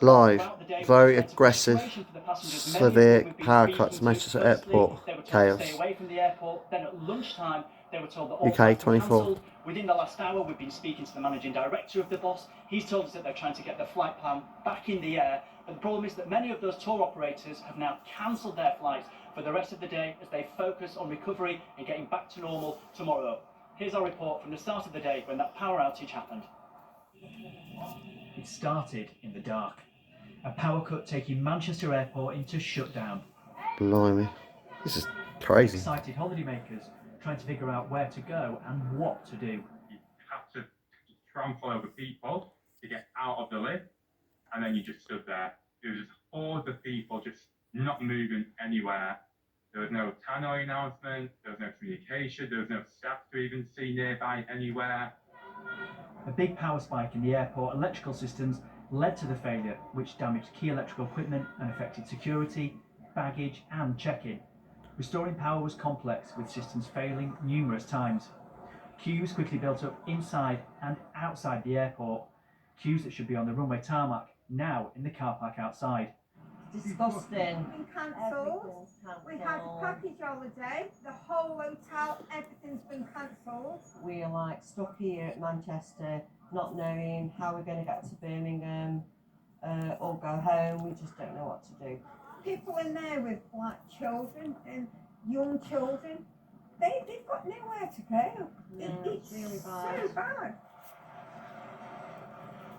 Live, very aggressive, severe power cuts, Manchester Airport, chaos. Away from the airport. Then at lunchtime, they were told that all UK flights were 24. cancelled. Within the last hour, we've been speaking to the managing director of the bus. He's told us that they're trying to get the flight plan back in the air. But the problem is that many of those tour operators have now cancelled their flights for the rest of the day as they focus on recovery and getting back to normal tomorrow. Here's our report from the start of the day when that power outage happened. It started in the dark. A power cut taking Manchester Airport into shutdown. Blimey. This is crazy. Excited holidaymakers trying to figure out where to go and what to do. You have to trample over people to get out of the lift, and then you just stood there. There was just hordes of people just not moving anywhere. There was no tannoy announcement, there was no communication, there was no staff to even see nearby anywhere. A big power spike in the airport electrical systems led to the failure, which damaged key electrical equipment and affected security, baggage and check-in. Restoring power was complex, with systems failing numerous times. Queues quickly built up inside and outside the airport. Queues that should be on the runway tarmac, now in the car park outside. Disgusting. Been cancelled. We had a package holiday, the whole hotel, everything's been cancelled. We are like stuck here at Manchester, not knowing how we're going to get to Birmingham or go home. We just don't know what to do. People in there with like children and young children, they've got nowhere to go. It's really bad. So bad.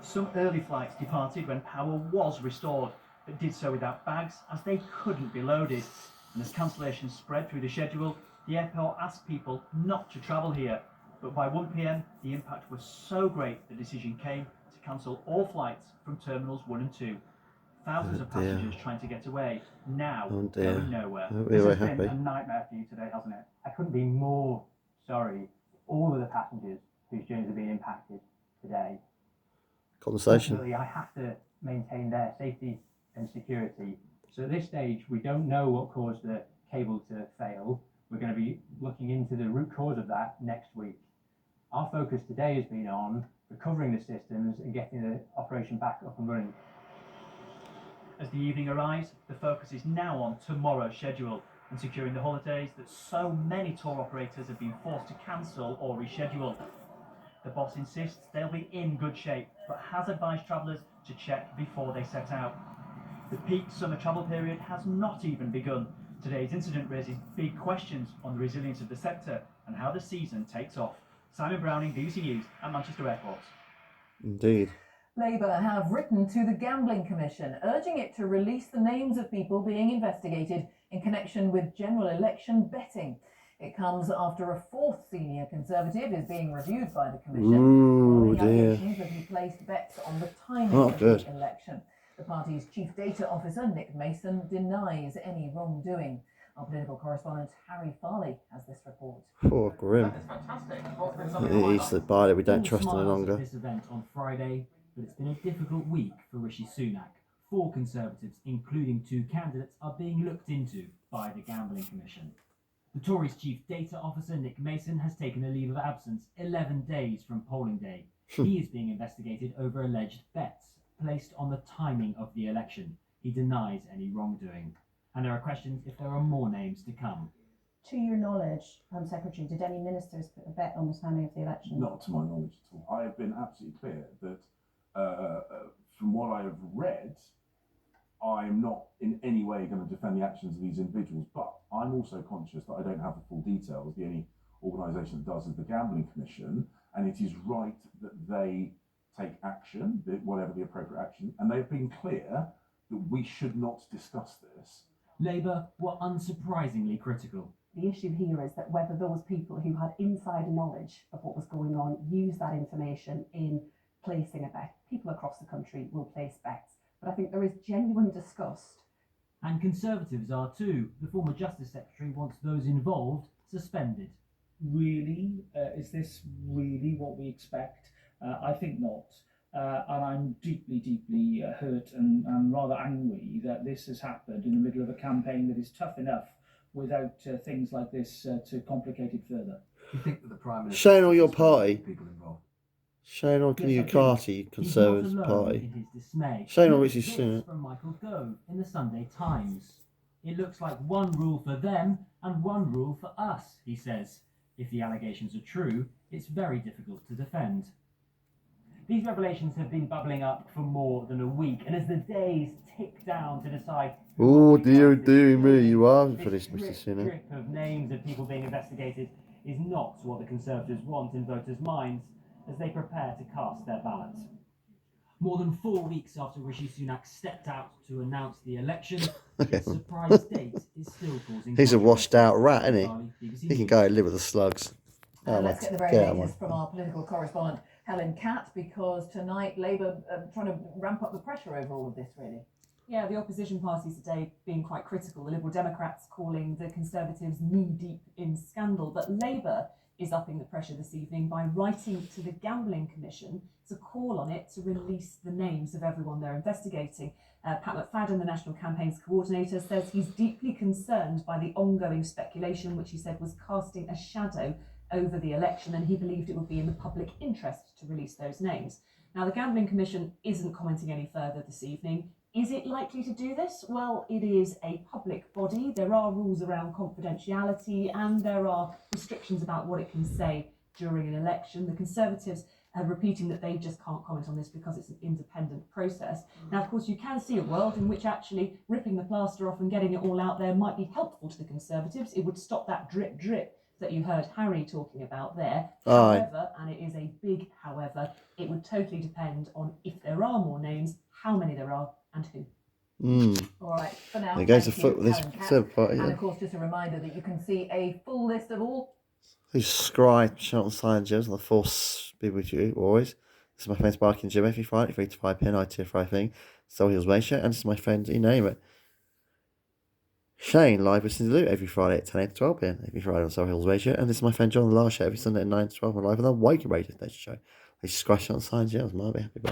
Some early flights departed when power was restored, but did so without bags as they couldn't be loaded. And as cancellations spread through the schedule, the airport asked people not to travel here. But by 1 p.m, the impact was so great the decision came to cancel all flights from terminals 1 and 2. Thousands of passengers trying to get away, now going nowhere. This has been a nightmare for you today, hasn't it? I couldn't be more sorry for all of the passengers whose journeys have been impacted today. Conversation. Ultimately, I have to maintain their safety and security. So at this stage, we don't know what caused the cable to fail. We're going to be looking into the root cause of that next week. Our focus today has been on recovering the systems and getting the operation back up and running. As the evening arrives, the focus is now on tomorrow's schedule and securing the holidays that so many tour operators have been forced to cancel or reschedule. The boss insists they'll be in good shape, but has advised travellers to check before they set out. The peak summer travel period has not even begun. Today's incident raises big questions on the resilience of the sector and how the season takes off. Simon Browning, BBC News at Manchester Airport. Indeed. Labour have written to the Gambling Commission, urging it to release the names of people being investigated in connection with general election betting. It comes after a fourth senior Conservative is being reviewed by the Commission, following allegations that he placed bets on the timing of the election. The party's chief data officer, Nick Mason, denies any wrongdoing. Our political correspondent, Harry Farley, has this report. Poor Grim. He's the bar that we don't trust any longer. This event on Friday, but it's been a difficult week for Rishi Sunak. 4 Conservatives, including 2 candidates, are being looked into by the Gambling Commission. The Tories' chief data officer, Nick Mason, has taken a leave of absence 11 days from polling day. He is being investigated over alleged bets placed on the timing of the election. He denies any wrongdoing. And there are questions if there are more names to come. To your knowledge, Home Secretary, did any ministers put a bet on the timing of the election? Not to my knowledge at all. I have been absolutely clear that from what I have read, I am not in any way going to defend the actions of these individuals, but I'm also conscious that I don't have the full details. The only organisation that does is the Gambling Commission, and it is right that they take action, whatever the appropriate action, and they've been clear that we should not discuss this. Labour were unsurprisingly critical. The issue here is that whether those people who had insider knowledge of what was going on use that information in placing a bet. People across the country will place bets, but I think there is genuine disgust. And Conservatives are too. The former Justice Secretary wants those involved suspended. Really? Is this really what we expect? I think not. And I'm deeply hurt and rather angry that this has happened in the middle of a campaign that is tough enough without things like this to complicate it further. Do you think that the Prime Minister... Showing all your party. People involved? Shane on can Yes, you I do. Carty He's not Conservative alone Party. in his dismay. Shane on Look Richie at this Sunak. from Michael Gove in the Sunday Times. It looks like one rule for them and one rule for us, he says. If the allegations are true, it's very difficult to defend. These revelations have been bubbling up for more than a week, and as the days tick down to decide... Oh dear me, you are for this, Mr. This Sunak. drip of names of people being investigated is not what the Conservatives want in voters' minds as they prepare to cast their ballots. More than 4 weeks after Rishi Sunak stepped out to announce the election, his surprise date is still causing... He's a washed out rat, isn't he? BBC He can go and live with the slugs. Let's get the very latest from our political correspondent, Helen Catt, because tonight Labour trying to ramp up the pressure over all of this, really. Yeah, the opposition parties today being quite critical. The Liberal Democrats calling the Conservatives knee-deep in scandal. But Labour is upping the pressure this evening by writing to the Gambling Commission to call on it to release the names of everyone they're investigating. Pat McFadden, the National Campaigns Coordinator, says he's deeply concerned by the ongoing speculation, which he said was casting a shadow over the election, and he believed it would be in the public interest to release those names. Now, the Gambling Commission isn't commenting any further this evening. Is it likely to do this? Well, it is a public body. There are rules around confidentiality and there are restrictions about what it can say during an election. The Conservatives are repeating that they just can't comment on this because it's an independent process. Now, of course, you can see a world in which actually ripping the plaster off and getting it all out there might be helpful to the Conservatives. It would stop that drip that you heard Harry talking about there. However, and it is a big however, it would totally depend on if there are more names, how many there are, and who. All right, for now, There goes the thank foot you, with this Helen Catt. third party. And of course, just a reminder that you can see a full list of all... Who's Scry, Shelton Science, and the force be with you always. This is my friend Sparky and Jim every Friday, 3 to 5 p.m. ITF thing. Soul Hills Ratio, and this is my friend, you name it, Shane, live with Cindy Lou every Friday at 10 a.m. to 12 p.m. every Friday on Soul Hills Radio. And this is my friend John the Last Show every Sunday at 9 to 12 on live on the Wake Radio Station Show. They scratch on Science Jails, might be happy about